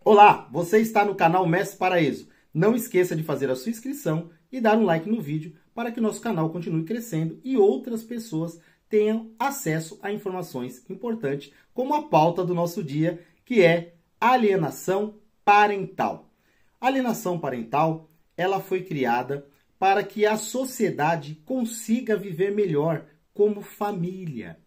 Olá, você está no canal Mestre Paraíso. Não esqueça de fazer a sua inscrição e dar um like no vídeo para que nosso canal continue crescendo e outras pessoas tenham acesso a informações importantes, como a pauta do nosso dia, que é alienação parental. A alienação parental, ela foi criada para que a sociedade consiga viver melhor como família.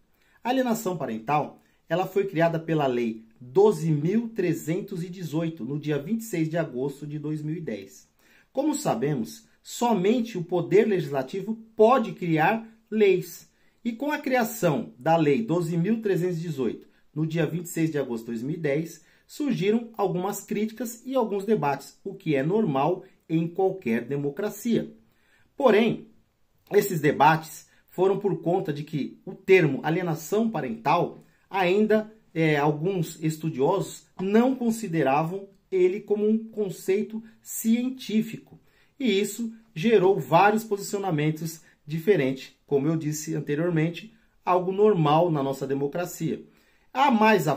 A alienação parental, ela foi criada pela Lei 12.318, no dia 26 de agosto de 2010. Como sabemos, somente o Poder Legislativo pode criar leis. E com a criação da Lei 12.318, no dia 26 de agosto de 2010, surgiram algumas críticas e alguns debates, o que é normal em qualquer democracia. Porém, esses debates foram por conta de que o termo alienação parental ainda alguns estudiosos não consideravam ele como um conceito científico. E isso gerou vários posicionamentos diferentes, como eu disse anteriormente, algo normal na nossa democracia.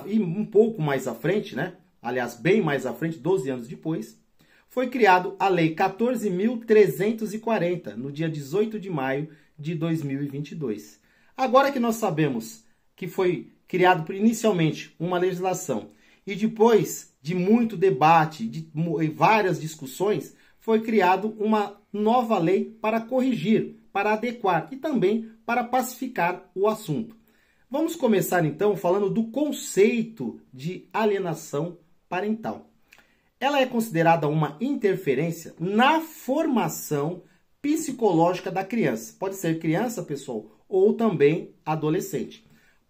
E um pouco mais à frente, aliás, bem mais à frente, 12 anos depois, foi criado a Lei 14.340, no dia 18 de maio de 2022. Agora que nós sabemos que foi criado inicialmente uma legislação e depois de muito debate, de várias discussões, foi criado uma nova lei para corrigir, para adequar e também para pacificar o assunto. Vamos começar então falando do conceito de alienação parental. Ela é considerada uma interferência na formação psicológica da criança. Pode ser criança, pessoal, ou também adolescente.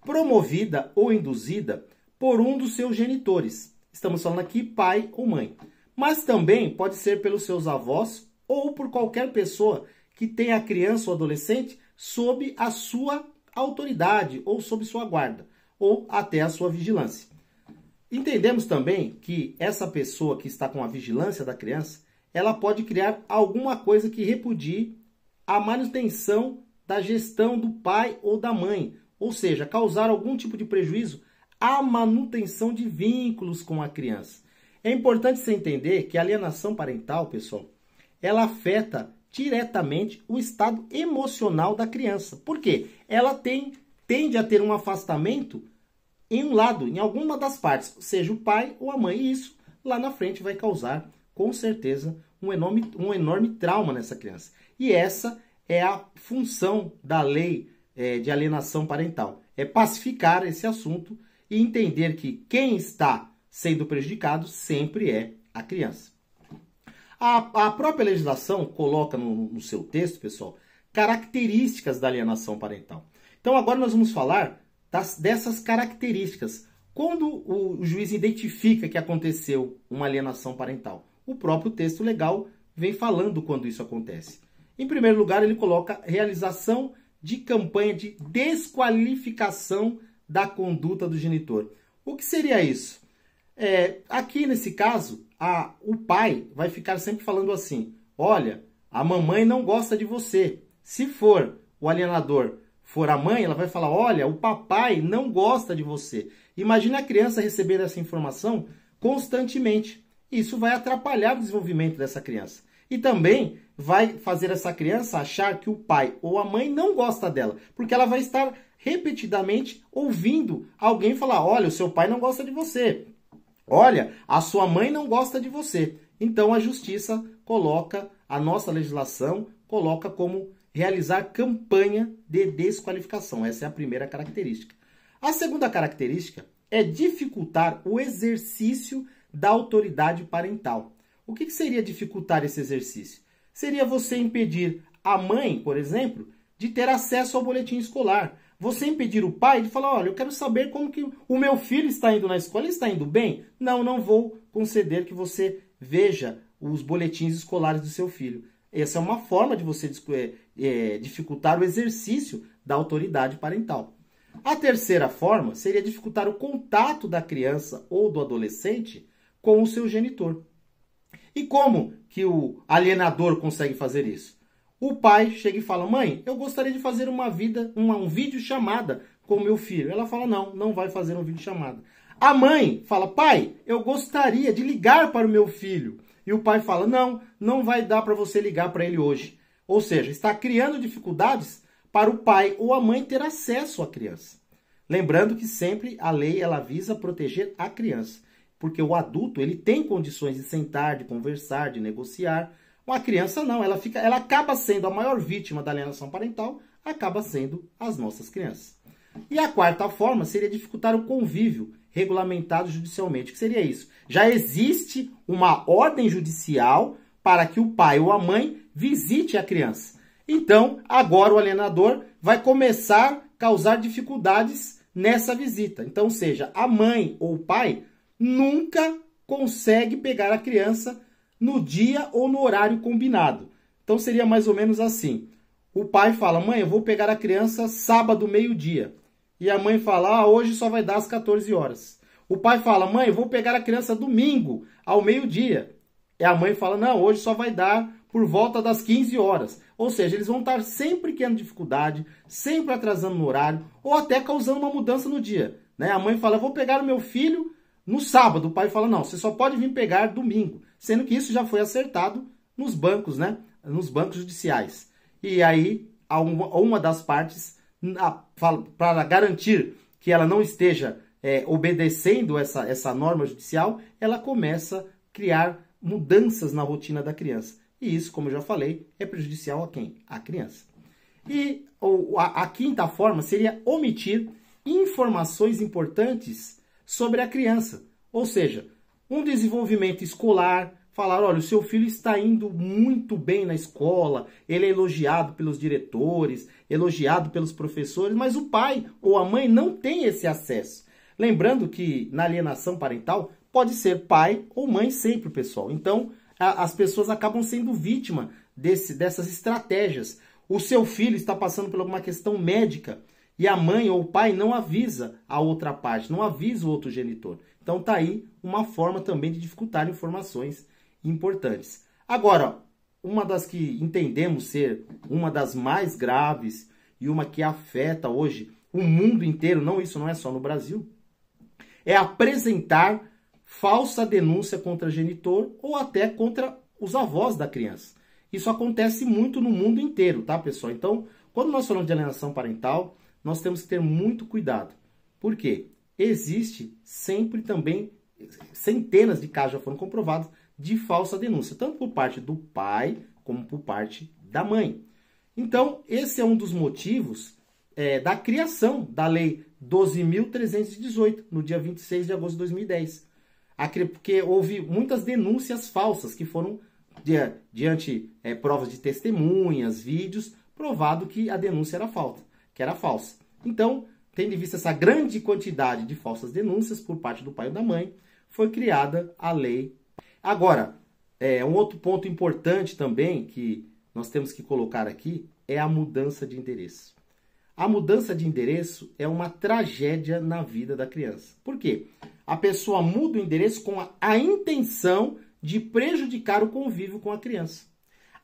Promovida ou induzida por um dos seus genitores. Estamos falando aqui pai ou mãe. Mas também pode ser pelos seus avós ou por qualquer pessoa que tenha a criança ou adolescente sob a sua autoridade ou sob sua guarda, ou até a sua vigilância. Entendemos também que essa pessoa que está com a vigilância da criança, ela pode criar alguma coisa que repudie a manutenção da gestão do pai ou da mãe, ou seja, causar algum tipo de prejuízo à manutenção de vínculos com a criança. É importante você entender que a alienação parental, pessoal, ela afeta diretamente o estado emocional da criança. Por quê? Ela tende a ter um afastamento em um lado, em alguma das partes, seja o pai ou a mãe. E isso, lá na frente, vai causar, com certeza, um enorme trauma nessa criança. E essa é a função da lei de alienação parental. É pacificar esse assunto e entender que quem está sendo prejudicado sempre é a criança. A própria legislação coloca no seu texto, pessoal, características da alienação parental. Então agora nós vamos falar dessas características. Quando o juiz identifica que aconteceu uma alienação parental, o próprio texto legal vem falando quando isso acontece. Em primeiro lugar, ele coloca realização de campanha de desqualificação da conduta do genitor. O que seria isso? Aqui nesse caso, o pai vai ficar sempre falando assim: olha, a mamãe não gosta de você. Se for o alienador, for a mãe, ela vai falar: olha, o papai não gosta de você. Imagina a criança receber essa informação constantemente. Isso vai atrapalhar o desenvolvimento dessa criança. E também vai fazer essa criança achar que o pai ou a mãe não gosta dela, porque ela vai estar repetidamente ouvindo alguém falar: olha, o seu pai não gosta de você. Olha, a sua mãe não gosta de você. Então a justiça coloca, a nossa legislação coloca como realizar campanha de desqualificação. Essa é a primeira característica. A segunda característica é dificultar o exercício da autoridade parental. O que seria dificultar esse exercício? Seria você impedir a mãe, por exemplo, de ter acesso ao boletim escolar. Você impedir o pai de falar: olha, eu quero saber como que o meu filho está indo na escola. Ele está indo bem? Não vou conceder que você veja os boletins escolares do seu filho. Essa é uma forma de você dificultar o exercício da autoridade parental. A terceira forma seria dificultar o contato da criança ou do adolescente com o seu genitor. E como que o alienador consegue fazer isso? O pai chega e fala: mãe, eu gostaria de fazer uma videochamada com o meu filho. Ela fala: não vai fazer uma videochamada. A mãe fala, pai, eu gostaria de ligar para o meu filho. E o pai fala, não, não vai dar para você ligar para ele hoje. Ou seja, está criando dificuldades para o pai ou a mãe ter acesso à criança. Lembrando que sempre a lei ela visa proteger a criança. Porque o adulto ele tem condições de sentar, de conversar, de negociar. Uma criança não, ela acaba sendo a maior vítima da alienação parental, acaba sendo as nossas crianças. E a quarta forma seria dificultar o convívio regulamentado judicialmente. O que seria isso? Já existe uma ordem judicial para que o pai ou a mãe visite a criança. Então, agora o alienador vai começar a causar dificuldades nessa visita. Então, seja, a mãe ou o pai nunca consegue pegar a criança no dia ou no horário combinado. Então, seria mais ou menos assim. O pai fala, mãe, eu vou pegar a criança sábado, meio-dia. E a mãe fala, hoje só vai dar às 14 horas. O pai fala, mãe, eu vou pegar a criança domingo, ao meio-dia. E a mãe fala, não, hoje só vai dar por volta das 15 horas. Ou seja, eles vão estar sempre criando dificuldade, sempre atrasando no horário, ou até causando uma mudança no dia. Né? A mãe fala, eu vou pegar o meu filho no sábado. O pai fala, não, você só pode vir pegar domingo. Sendo que isso já foi acertado nos bancos, né? Nos bancos judiciais. E aí, uma das partes, para garantir que ela não esteja obedecendo essa norma judicial, ela começa a criar mudanças na rotina da criança. E isso, como eu já falei, é prejudicial a quem? A criança. E a quinta forma seria omitir informações importantes sobre a criança. Ou seja, um desenvolvimento escolar, falar, olha, o seu filho está indo muito bem na escola, ele é elogiado pelos diretores, elogiado pelos professores, mas o pai ou a mãe não tem esse acesso. Lembrando que na alienação parental pode ser pai ou mãe sempre, pessoal. Então, as pessoas acabam sendo vítimas dessas estratégias. O seu filho está passando por alguma questão médica e a mãe ou o pai não avisa a outra parte, não avisa o outro genitor. Então, tá aí uma forma também de dificultar informações importantes. Agora, uma das que entendemos ser uma das mais graves e uma que afeta hoje o mundo inteiro, isso não é só no Brasil, é apresentar falsa denúncia contra genitor ou até contra os avós da criança. Isso acontece muito no mundo inteiro, tá, pessoal? Então, quando nós falamos de alienação parental, nós temos que ter muito cuidado. Por quê? Existe sempre também centenas de casos já foram comprovados de falsa denúncia, tanto por parte do pai como por parte da mãe. Então, esse é um dos motivos da criação da Lei 12.318, no dia 26 de agosto de 2010. Porque houve muitas denúncias falsas que foram, diante provas de testemunhas, vídeos, provado que a denúncia era falsa. Então, tendo em vista essa grande quantidade de falsas denúncias por parte do pai ou da mãe, foi criada a lei. Agora, um outro ponto importante também que nós temos que colocar aqui é a mudança de endereço. A mudança de endereço é uma tragédia na vida da criança. Por quê? A pessoa muda o endereço com a intenção de prejudicar o convívio com a criança.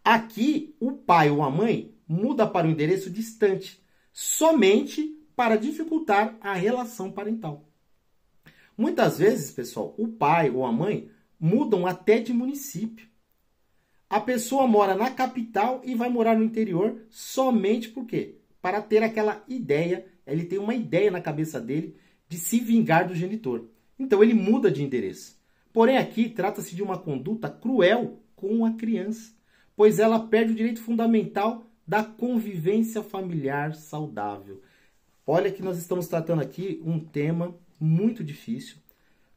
Aqui, o pai ou a mãe muda para um endereço distante, somente para dificultar a relação parental. Muitas vezes, pessoal, o pai ou a mãe mudam até de município. A pessoa mora na capital e vai morar no interior somente por quê? Para ter aquela ideia, ele tem uma ideia na cabeça dele de se vingar do genitor. Então ele muda de endereço. Porém aqui trata-se de uma conduta cruel com a criança, pois ela perde o direito fundamental da convivência familiar saudável. Olha que nós estamos tratando aqui um tema muito difícil.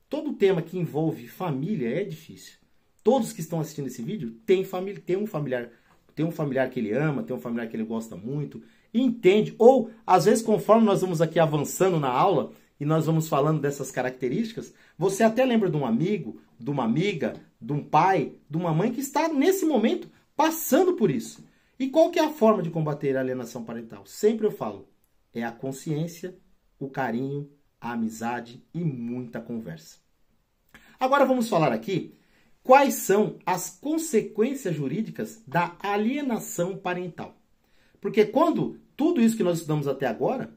Todo tema que envolve família é difícil. Todos que estão assistindo esse vídeo têm um familiar que ele ama, tem um familiar que ele gosta muito, entende, ou às vezes conforme nós vamos aqui avançando na aula e nós vamos falando dessas características, você até lembra de um amigo, de uma amiga, de um pai, de uma mãe que está nesse momento passando por isso. E qual que é a forma de combater a alienação parental? Sempre eu falo, é a consciência, o carinho, a amizade e muita conversa. Agora vamos falar aqui quais são as consequências jurídicas da alienação parental. Porque quando tudo isso que nós estudamos até agora,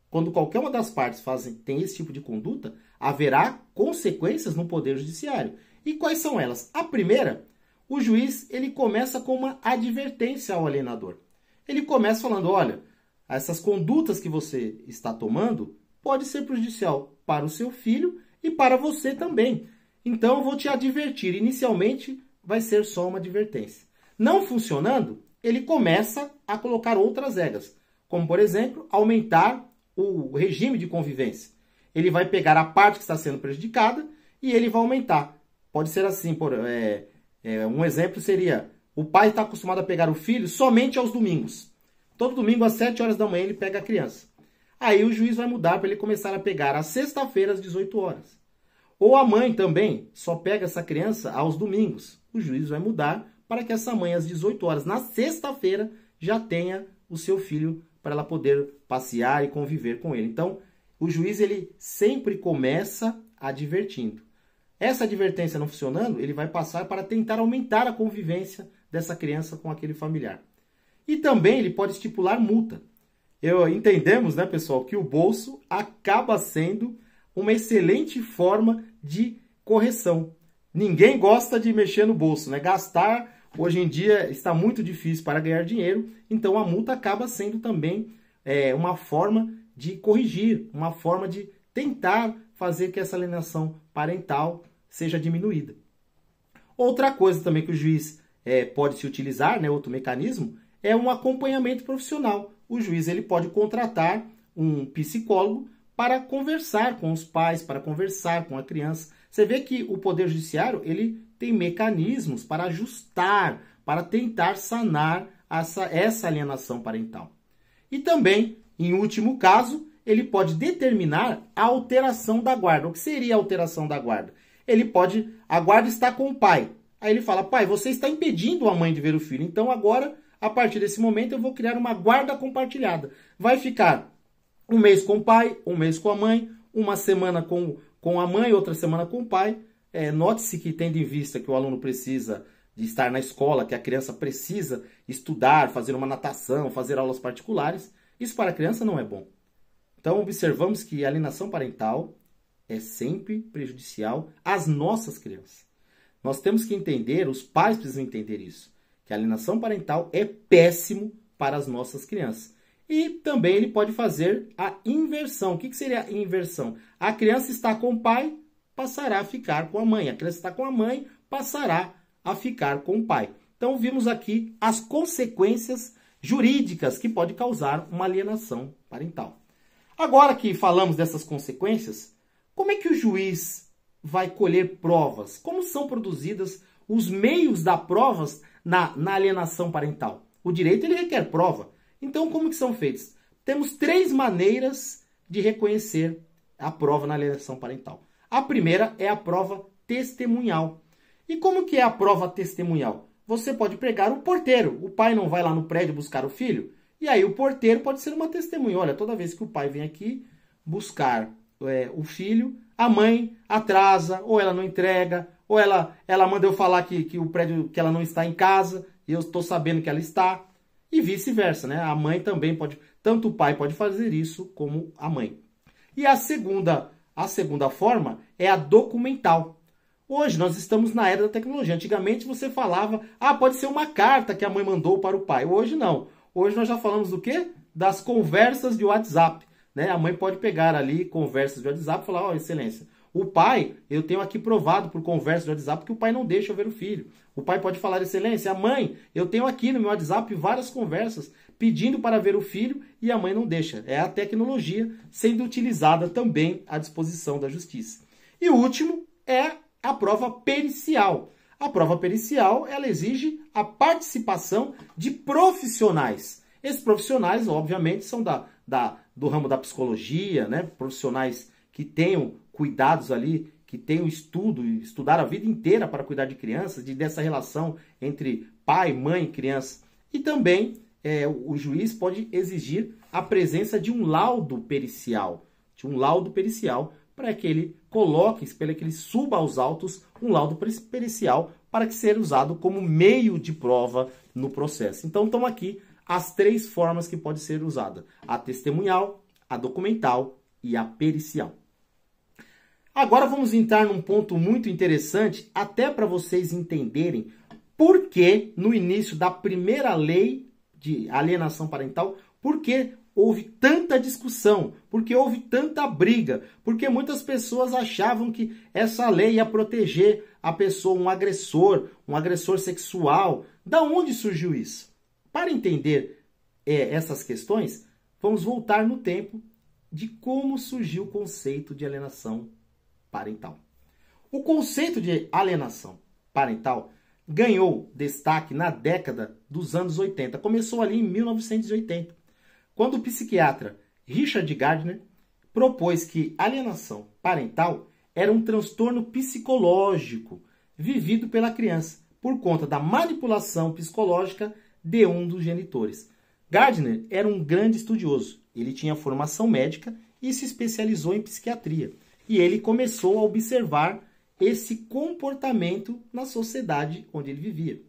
quando qualquer uma das partes tem esse tipo de conduta, haverá consequências no Poder Judiciário. E quais são elas? A primeira, o juiz ele começa com uma advertência ao alienador. Ele começa falando, olha, essas condutas que você está tomando pode ser prejudicial para o seu filho e para você também. Então eu vou te advertir. Inicialmente vai ser só uma advertência. Não funcionando, ele começa a colocar outras regras, como por exemplo, aumentar o regime de convivência. Ele vai pegar a parte que está sendo prejudicada e ele vai aumentar. Pode ser assim, um exemplo seria, o pai está acostumado a pegar o filho somente aos domingos. Todo domingo às 7 horas da manhã ele pega a criança. Aí o juiz vai mudar para ele começar a pegar às sexta-feiras às 18 horas. Ou a mãe também só pega essa criança aos domingos. O juiz vai mudar para que essa mãe às 18 horas na sexta-feira já tenha o seu filho para ela poder passear e conviver com ele. Então, o juiz ele sempre começa advertindo. Essa advertência não funcionando, ele vai passar para tentar aumentar a convivência dessa criança com aquele familiar. E também ele pode estipular multa. Entendemos, né, pessoal, que o bolso acaba sendo uma excelente forma de correção. Ninguém gosta de mexer no bolso, né? Gastar, hoje em dia, está muito difícil para ganhar dinheiro, então a multa acaba sendo também uma forma de corrigir, uma forma de tentar fazer que essa alienação parental seja diminuída. Outra coisa também que o juiz pode se utilizar, né, outro mecanismo, é um acompanhamento profissional. O juiz ele pode contratar um psicólogo para conversar com os pais, para conversar com a criança. Você vê que o Poder Judiciário ele tem mecanismos para ajustar, para tentar sanar essa alienação parental. E também, em último caso, ele pode determinar a alteração da guarda. O que seria a alteração da guarda? A guarda está com o pai. Aí ele fala, pai, você está impedindo a mãe de ver o filho. Então agora, a partir desse momento, eu vou criar uma guarda compartilhada. Vai ficar um mês com o pai, um mês com a mãe, uma semana com a mãe, outra semana com o pai. Note-se que, tendo em vista que o aluno precisa de estar na escola, que a criança precisa estudar, fazer uma natação, fazer aulas particulares, isso para a criança não é bom. Então, observamos que a alienação parental é sempre prejudicial às nossas crianças. Nós temos que entender, os pais precisam entender isso, que a alienação parental é péssimo para as nossas crianças. E também ele pode fazer a inversão. O que seria a inversão? A criança está com o pai, passará a ficar com a mãe. A criança está com a mãe, passará a ficar com o pai. Então, vimos aqui as consequências jurídicas que pode causar uma alienação parental. Agora que falamos dessas consequências, como é que o juiz vai colher provas? Como são produzidas os meios da provas na alienação parental? O direito ele requer prova. Então, como que são feitos? Temos 3 maneiras de reconhecer a prova na alienação parental. A primeira é a prova testemunhal. E como que é a prova testemunhal? Você pode pegar o porteiro. O pai não vai lá no prédio buscar o filho? E aí o porteiro pode ser uma testemunha. Olha, toda vez que o pai vem aqui buscar o filho, a mãe atrasa, ou ela não entrega, ou ela manda eu falar que o prédio, que ela não está em casa, e eu estou sabendo que ela está. E vice-versa, né? A mãe também pode, tanto o pai pode fazer isso como a mãe. E a segunda forma é a documental. Hoje nós estamos na era da tecnologia. Antigamente você falava, pode ser uma carta que a mãe mandou para o pai. Hoje não. Hoje nós já falamos do quê? Das conversas de WhatsApp. Né? A mãe pode pegar ali conversas de WhatsApp e falar, excelência, o pai, eu tenho aqui provado por conversa de WhatsApp que o pai não deixa eu ver o filho. O pai pode falar, excelência, a mãe, eu tenho aqui no meu WhatsApp várias conversas pedindo para ver o filho e a mãe não deixa. É a tecnologia sendo utilizada também à disposição da justiça. E o último é a prova pericial. A prova pericial, ela exige a participação de profissionais. Esses profissionais, obviamente, são do ramo da psicologia, né? Profissionais que tenham cuidados ali, que tenham estudar a vida inteira para cuidar de crianças, dessa relação entre pai, mãe e criança. E também o juiz pode exigir a presença de um laudo pericial, para que ele coloque, para que ele suba aos autos um laudo pericial para que seja usado como meio de prova no processo. Então, estão aqui as 3 formas que pode ser usada: a testemunhal, a documental e a pericial. Agora vamos entrar num ponto muito interessante, até para vocês entenderem por que no início da primeira lei de alienação parental, por que houve tanta discussão, por que houve tanta briga, porque muitas pessoas achavam que essa lei ia proteger a pessoa, um agressor sexual. Da onde surgiu isso? Para entender essas questões, vamos voltar no tempo de como surgiu o conceito de alienação parental. O conceito de alienação parental ganhou destaque na década dos anos 80. Começou ali em 1980, quando o psiquiatra Richard Gardner propôs que alienação parental era um transtorno psicológico vivido pela criança por conta da manipulação psicológica de um dos genitores. Gardner era um grande estudioso. Ele tinha formação médica e se especializou em psiquiatria. E ele começou a observar esse comportamento na sociedade onde ele vivia.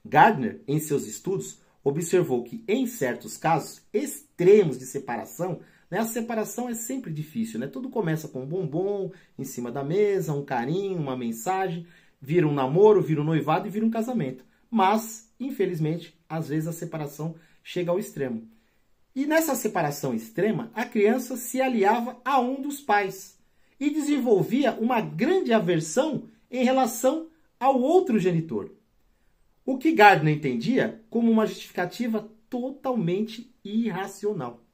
Gardner, em seus estudos, observou que em certos casos extremos de separação, né, a separação é sempre difícil, né? Tudo começa com um bombom em cima da mesa, um carinho, uma mensagem, vira um namoro, vira um noivado e vira um casamento. Mas, infelizmente, às vezes a separação chega ao extremo. E nessa separação extrema, a criança se aliava a um dos pais e desenvolvia uma grande aversão em relação ao outro genitor. O que Gardner entendia como uma justificativa totalmente irracional.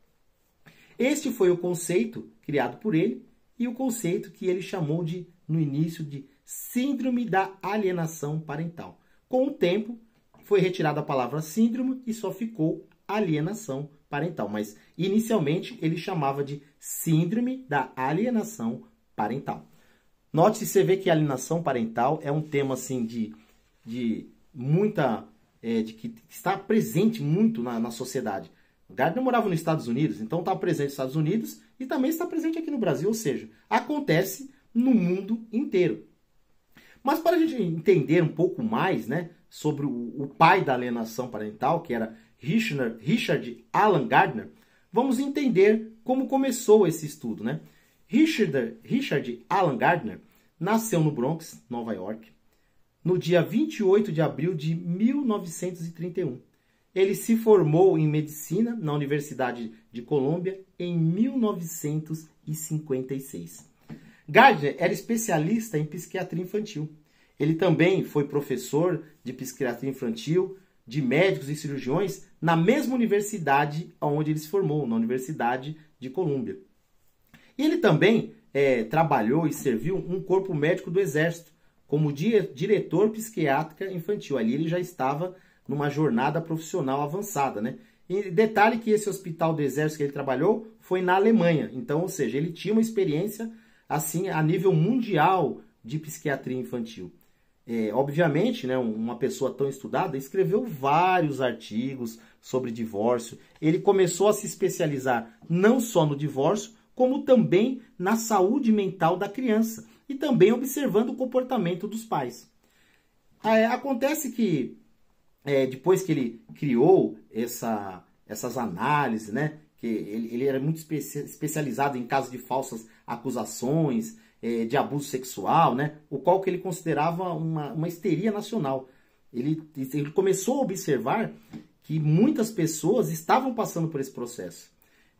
Este foi o conceito criado por ele e o conceito que ele chamou no início de síndrome da alienação parental. Com o tempo, foi retirada a palavra síndrome e só ficou alienação parental. Mas, inicialmente, ele chamava de síndrome da alienação parental. Note-se, você vê que a alienação parental é um tema assim que está presente muito na sociedade. Gardner morava nos Estados Unidos, então está presente nos Estados Unidos e também está presente aqui no Brasil, ou seja, acontece no mundo inteiro. Mas para a gente entender um pouco mais, né, sobre o pai da alienação parental, que era Richard Alan Gardner, vamos entender como começou esse estudo, né? Richard Alan Gardner nasceu no Bronx, Nova York, no dia 28 de abril de 1931. Ele se formou em medicina na Universidade de Colômbia em 1956. Gardner era especialista em psiquiatria infantil. Ele também foi professor de psiquiatria infantil, de médicos e cirurgiões, na mesma universidade onde ele se formou, na Universidade de Colômbia. E ele também trabalhou e serviu um corpo médico do Exército, como diretor psiquiátrica infantil. Ali ele já estava numa jornada profissional avançada, né? E detalhe que esse hospital do Exército que ele trabalhou foi na Alemanha. Então, ou seja, ele tinha uma experiência assim a nível mundial de psiquiatria infantil. Obviamente, né, uma pessoa tão estudada escreveu vários artigos sobre divórcio. Ele começou a se especializar não só no divórcio, como também na saúde mental da criança e também observando o comportamento dos pais. Acontece que depois que ele criou essas análises, né, que ele era muito especializado em casos de falsas acusações, de abuso sexual, né, o qual que ele considerava uma histeria nacional. Ele começou a observar que muitas pessoas estavam passando por esse processo,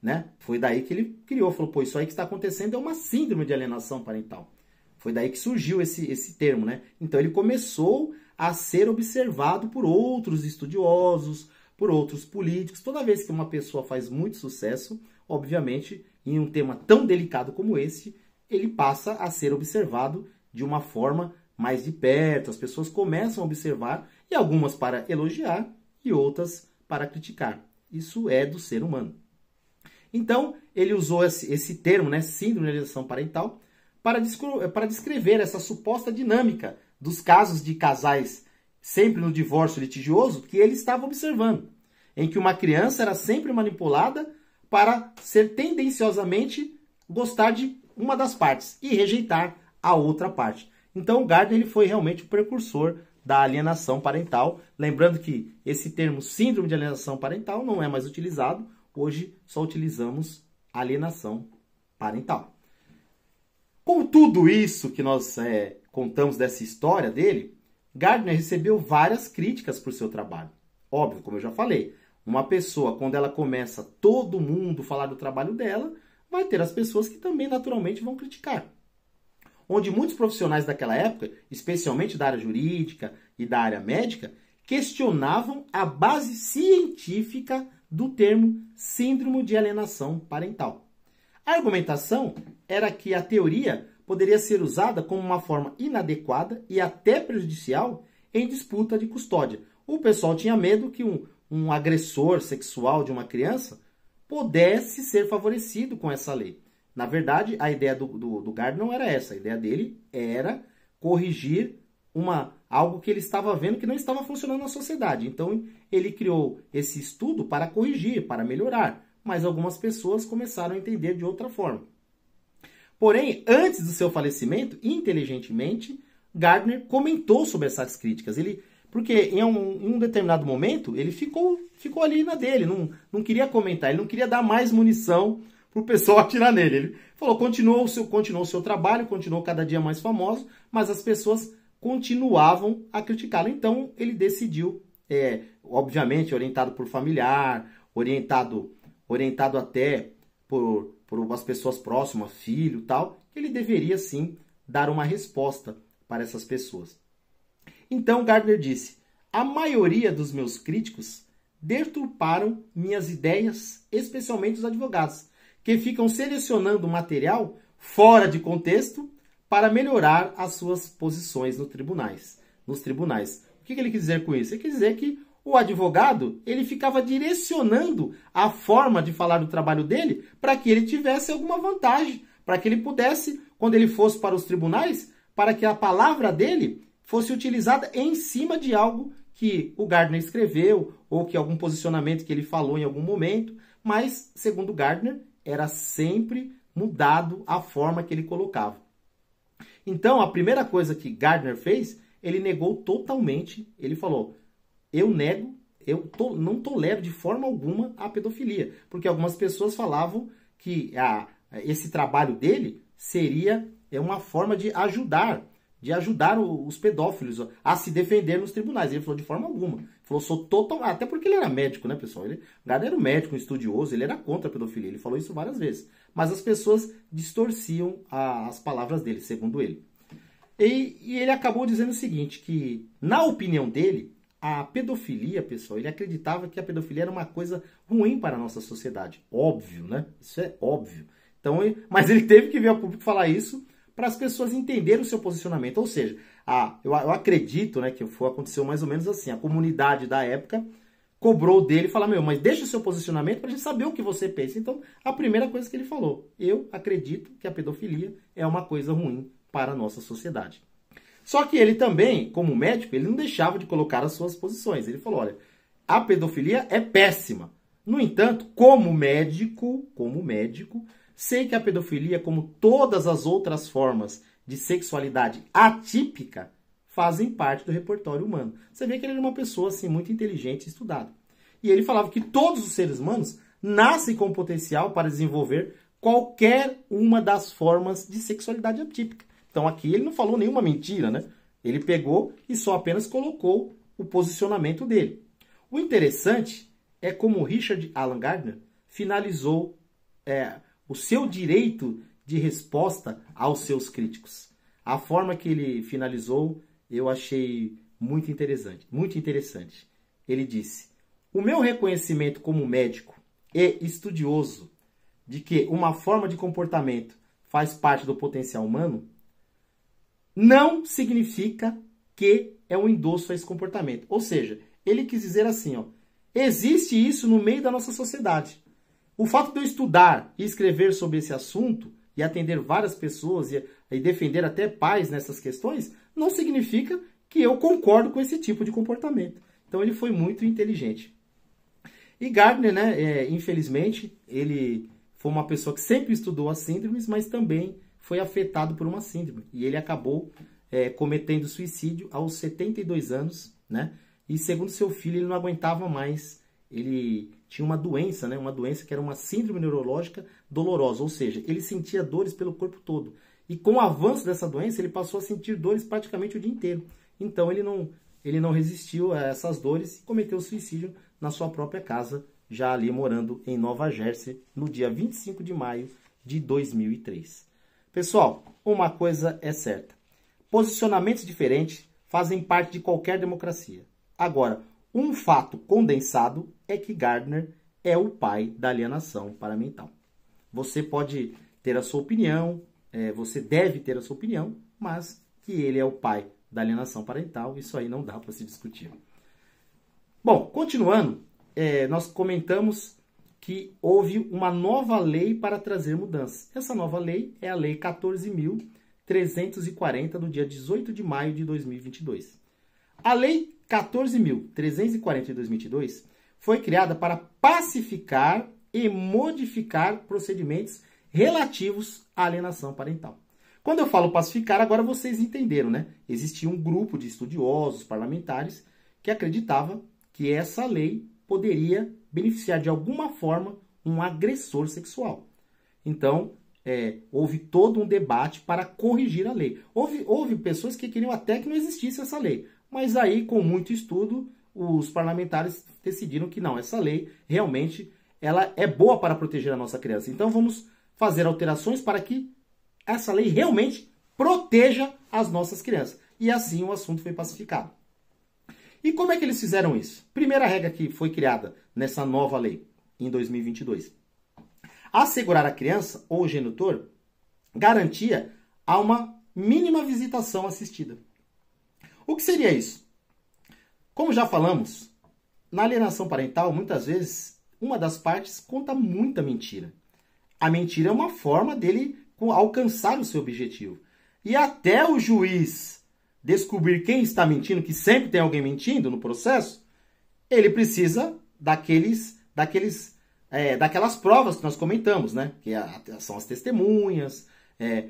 né? Foi daí que ele criou, falou, pô, isso aí que está acontecendo é uma síndrome de alienação parental. Foi daí que surgiu esse termo, né? Então ele começou a ser observado por outros estudiosos, por outros políticos. Toda vez que uma pessoa faz muito sucesso, obviamente, em um tema tão delicado como esse, ele passa a ser observado de uma forma mais de perto. As pessoas começam a observar, e algumas para elogiar e outras para criticar. Isso é do ser humano. Então, ele usou esse termo, né, síndrome de alienação parental, para descrever essa suposta dinâmica dos casos de casais sempre no divórcio litigioso que ele estava observando, em que uma criança era sempre manipulada para ser tendenciosamente gostar de uma das partes e rejeitar a outra parte. Então, o Gardner ele foi realmente o precursor da alienação parental. Lembrando que esse termo síndrome de alienação parental não é mais utilizado. Hoje só utilizamos alienação parental. Com tudo isso que nós contamos dessa história dele, Gardner recebeu várias críticas por seu trabalho. Óbvio, como eu já falei, uma pessoa, quando ela começa todo mundo falar do trabalho dela, vai ter as pessoas que também naturalmente vão criticar. Onde muitos profissionais daquela época, especialmente da área jurídica e da área médica, questionavam a base científica do termo síndrome de alienação parental. A argumentação era que a teoria poderia ser usada como uma forma inadequada e até prejudicial em disputa de custódia. O pessoal tinha medo que um agressor sexual de uma criança pudesse ser favorecido com essa lei. Na verdade, a ideia do Gardner não era essa. A ideia dele era corrigir algo que ele estava vendo que não estava funcionando na sociedade. Então, ele criou esse estudo para corrigir, para melhorar. Mas algumas pessoas começaram a entender de outra forma. Porém, antes do seu falecimento, inteligentemente, Gardner comentou sobre essas críticas. Porque em um determinado momento, ele ficou ali na dele, não queria comentar, ele não queria dar mais munição para o pessoal atirar nele. Ele falou, continuou o seu trabalho, continuou cada dia mais famoso, mas as pessoas continuavam a criticá-lo. Então, ele decidiu, obviamente, orientado por familiar, orientado até por as pessoas próximas, filho e tal, que ele deveria, sim, dar uma resposta para essas pessoas. Então, Gardner disse, a maioria dos meus críticos deturparam minhas ideias, especialmente os advogados, que ficam selecionando material fora de contexto para melhorar as suas posições nos tribunais. O que ele quis dizer com isso? Ele quis dizer que o advogado, ele ficava direcionando a forma de falar do trabalho dele para que ele tivesse alguma vantagem, para que ele pudesse, quando ele fosse para os tribunais, para que a palavra dele fosse utilizada em cima de algo que o Gardner escreveu ou que algum posicionamento que ele falou em algum momento, mas, segundo Gardner, era sempre mudado a forma que ele colocava. Então, a primeira coisa que Gardner fez, ele negou totalmente, ele falou, eu não tolero de forma alguma a pedofilia, porque algumas pessoas falavam que esse trabalho dele seria uma forma de ajudar os pedófilos a se defender nos tribunais. Ele falou de forma alguma. Ele falou, sou total... Até porque ele era médico, né, pessoal? O Gardner era um médico, um estudioso, ele era contra a pedofilia. Ele falou isso várias vezes. Mas as pessoas distorciam as palavras dele, segundo ele. E ele acabou dizendo o seguinte, que, na opinião dele, a pedofilia, pessoal, ele acreditava que a pedofilia era uma coisa ruim para a nossa sociedade. Óbvio, né? Isso é óbvio. Então, mas ele teve que vir ao público falar isso para as pessoas entenderem o seu posicionamento. Ou seja, eu acredito, né, que aconteceu mais ou menos assim. A comunidade da época cobrou dele e falou, mas deixa o seu posicionamento para a gente saber o que você pensa. Então, a primeira coisa que ele falou, eu acredito que a pedofilia é uma coisa ruim para a nossa sociedade. Só que ele também, como médico, ele não deixava de colocar as suas posições. Ele falou, olha, a pedofilia é péssima. No entanto, como médico, sei que a pedofilia, como todas as outras formas de sexualidade atípica, fazem parte do repertório humano. Você vê que ele era uma pessoa assim, muito inteligente e estudada. E ele falava que todos os seres humanos nascem com potencial para desenvolver qualquer uma das formas de sexualidade atípica. Então aqui ele não falou nenhuma mentira, né? Ele pegou e só apenas colocou o posicionamento dele. O interessante é como Richard Alan Gardner finalizou o seu direito de resposta aos seus críticos. A forma que ele finalizou eu achei muito interessante. Ele disse, o meu reconhecimento como médico e estudioso de que uma forma de comportamento faz parte do potencial humano não significa que é um endosso a esse comportamento. Ou seja, ele quis dizer assim, existe isso no meio da nossa sociedade. O fato de eu estudar e escrever sobre esse assunto e atender várias pessoas e defender até pais nessas questões, não significa que eu concordo com esse tipo de comportamento. Então ele foi muito inteligente. E Gardner, né, infelizmente, ele foi uma pessoa que sempre estudou as síndromes, mas também foi afetado por uma síndrome. E ele acabou cometendo suicídio aos 72 anos, né? E segundo seu filho, ele não aguentava mais. Ele tinha uma doença, né? Uma doença que era uma síndrome neurológica dolorosa, ou seja, ele sentia dores pelo corpo todo. E com o avanço dessa doença, ele passou a sentir dores praticamente o dia inteiro. Então ele não resistiu a essas dores e cometeu suicídio na sua própria casa, já ali morando em Nova Jersey, no dia 25 de maio de 2003. Pessoal, uma coisa é certa. Posicionamentos diferentes fazem parte de qualquer democracia. Agora, um fato condensado é que Gardner é o pai da alienação parental. Você pode ter a sua opinião, você deve ter a sua opinião, mas que ele é o pai da alienação parental, isso aí não dá para se discutir. Bom, continuando, nós comentamos que houve uma nova lei para trazer mudanças. Essa nova lei é a Lei 14.340, do dia 18 de maio de 2022. A Lei 14.340 de 2022 foi criada para pacificar e modificar procedimentos relativos à alienação parental. Quando eu falo pacificar, agora vocês entenderam, né? Existia um grupo de estudiosos parlamentares que acreditava que essa lei poderia beneficiar de alguma forma um agressor sexual. Então, houve todo um debate para corrigir a lei. Houve pessoas que queriam até que não existisse essa lei, mas aí, com muito estudo, os parlamentares decidiram que não, essa lei realmente ela é boa para proteger a nossa criança. Então, vamos fazer alterações para que essa lei realmente proteja as nossas crianças. E assim o assunto foi pacificado. E como é que eles fizeram isso? Primeira regra que foi criada nessa nova lei, em 2022. Assegurar a criança ou o genitor garantia a uma mínima visitação assistida. O que seria isso? Como já falamos, na alienação parental, muitas vezes, uma das partes conta muita mentira. A mentira é uma forma dele alcançar o seu objetivo. E até o juiz descobrir quem está mentindo, que sempre tem alguém mentindo no processo, ele precisa daquelas provas que nós comentamos, né? Que são as testemunhas,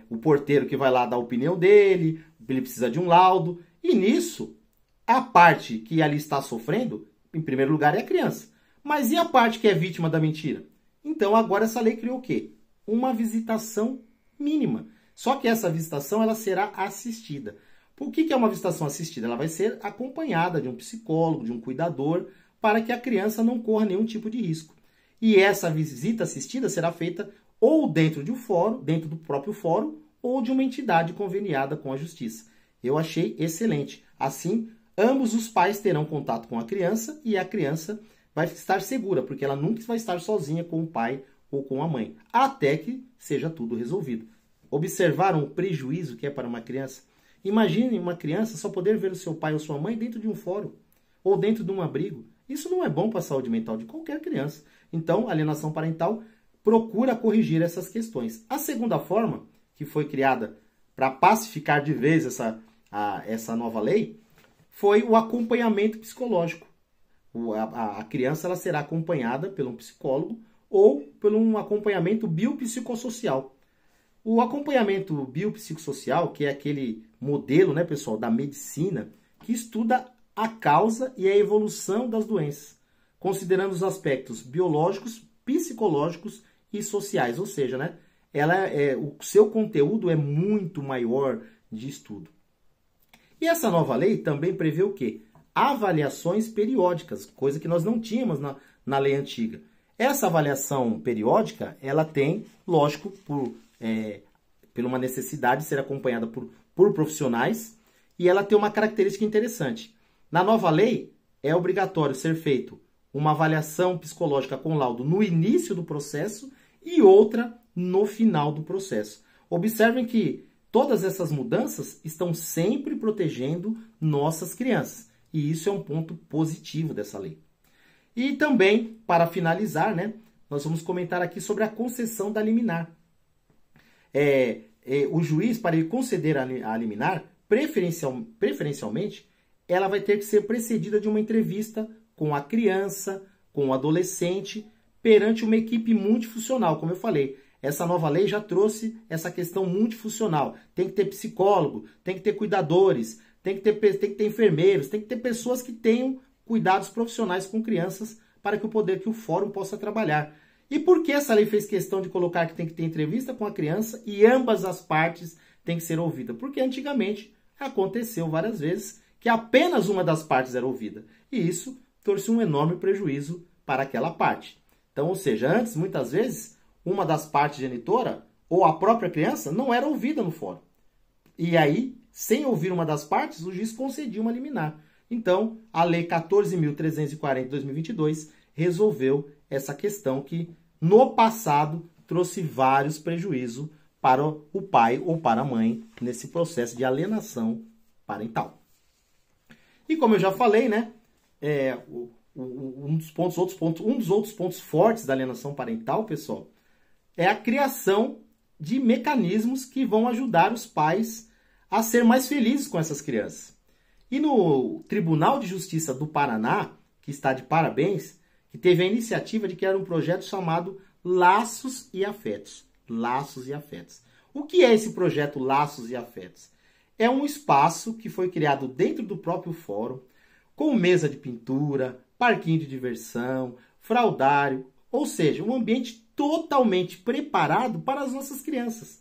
o porteiro que vai lá dar a opinião dele, ele precisa de um laudo. E nisso, a parte que ali está sofrendo, em primeiro lugar, é a criança. Mas e a parte que é vítima da mentira? Então, agora essa lei criou o quê? Uma visitação mínima. Só que essa visitação ela será assistida. Por que é uma visitação assistida? Ela vai ser acompanhada de um psicólogo, de um cuidador, para que a criança não corra nenhum tipo de risco. E essa visita assistida será feita ou dentro de um fórum, dentro do próprio fórum, ou de uma entidade conveniada com a justiça. Eu achei excelente. Assim, ambos os pais terão contato com a criança e a criança vai estar segura, porque ela nunca vai estar sozinha com o pai ou com a mãe, até que seja tudo resolvido. Observaram o prejuízo que é para uma criança? Imagine uma criança só poder ver o seu pai ou sua mãe dentro de um fórum ou dentro de um abrigo. Isso não é bom para a saúde mental de qualquer criança. Então, a alienação parental procura corrigir essas questões. A segunda forma, que foi criada para pacificar de vez essa nova lei, foi o acompanhamento psicológico. A criança ela será acompanhada por um psicólogo ou por um acompanhamento biopsicossocial. O acompanhamento biopsicossocial, que é aquele modelo, né, pessoal, da medicina, que estuda a causa e a evolução das doenças, considerando os aspectos biológicos, psicológicos e sociais. Ou seja, né, o seu conteúdo é muito maior de estudo. E essa nova lei também prevê o quê? Avaliações periódicas, coisa que nós não tínhamos na lei antiga. Essa avaliação periódica, ela tem, lógico, por uma necessidade de ser acompanhada por profissionais, e ela tem uma característica interessante. Na nova lei, é obrigatório ser feito uma avaliação psicológica com laudo no início do processo e outra no final do processo. Observem que todas essas mudanças estão sempre protegendo nossas crianças. E isso é um ponto positivo dessa lei. E também, para finalizar, né, nós vamos comentar aqui sobre a concessão da liminar. O juiz, para ele conceder a liminar, preferencialmente, ela vai ter que ser precedida de uma entrevista com a criança, com o adolescente, perante uma equipe multifuncional. Como eu falei, essa nova lei já trouxe essa questão multifuncional. Tem que ter psicólogo, tem que ter cuidadores, tem que ter enfermeiros, tem que ter pessoas que tenham cuidados profissionais com crianças para que o fórum possa trabalhar. E por que essa lei fez questão de colocar que tem que ter entrevista com a criança e ambas as partes têm que ser ouvidas? Porque antigamente aconteceu várias vezes que apenas uma das partes era ouvida. E isso trouxe um enorme prejuízo para aquela parte. Então, ou seja, antes, muitas vezes, uma das partes genitora ou a própria criança não era ouvida no fórum. E aí, sem ouvir uma das partes, o juiz concedia uma liminar. Então, a Lei 14.340 de 2022 resolveu essa questão que, no passado, trouxe vários prejuízos para o pai ou para a mãe nesse processo de alienação parental. E como eu já falei, né, um dos outros pontos fortes da alienação parental, pessoal, é a criação de mecanismos que vão ajudar os pais a ser mais felizes com essas crianças. E no Tribunal de Justiça do Paraná, que está de parabéns, que teve a iniciativa de criar um projeto chamado Laços e Afetos. Laços e Afetos. O que é esse projeto Laços e Afetos? É um espaço que foi criado dentro do próprio fórum, com mesa de pintura, parquinho de diversão, fraldário, ou seja, um ambiente totalmente preparado para as nossas crianças.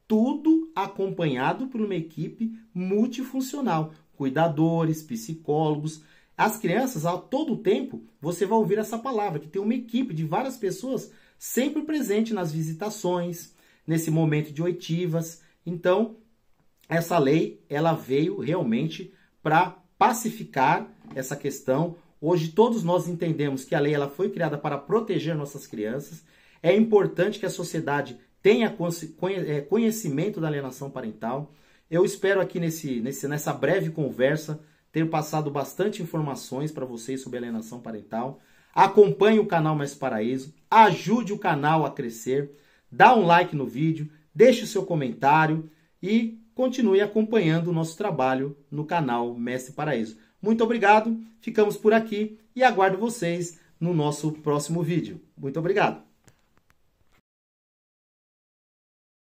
Tudo acompanhado por uma equipe multifuncional, cuidadores, psicólogos. As crianças, a todo tempo, você vai ouvir essa palavra, que tem uma equipe de várias pessoas sempre presente nas visitações, nesse momento de oitivas. Então, essa lei, ela veio realmente para pacificar essa questão. Hoje todos nós entendemos que a lei ela foi criada para proteger nossas crianças. É importante que a sociedade tenha conhecimento da alienação parental. Eu espero aqui nessa breve conversa ter passado bastante informações para vocês sobre alienação parental. Acompanhe o canal Mais Paraíso, ajude o canal a crescer, dá um like no vídeo, deixe o seu comentário e continue acompanhando o nosso trabalho no canal Mestre Paraíso. Muito obrigado, ficamos por aqui e aguardo vocês no nosso próximo vídeo. Muito obrigado!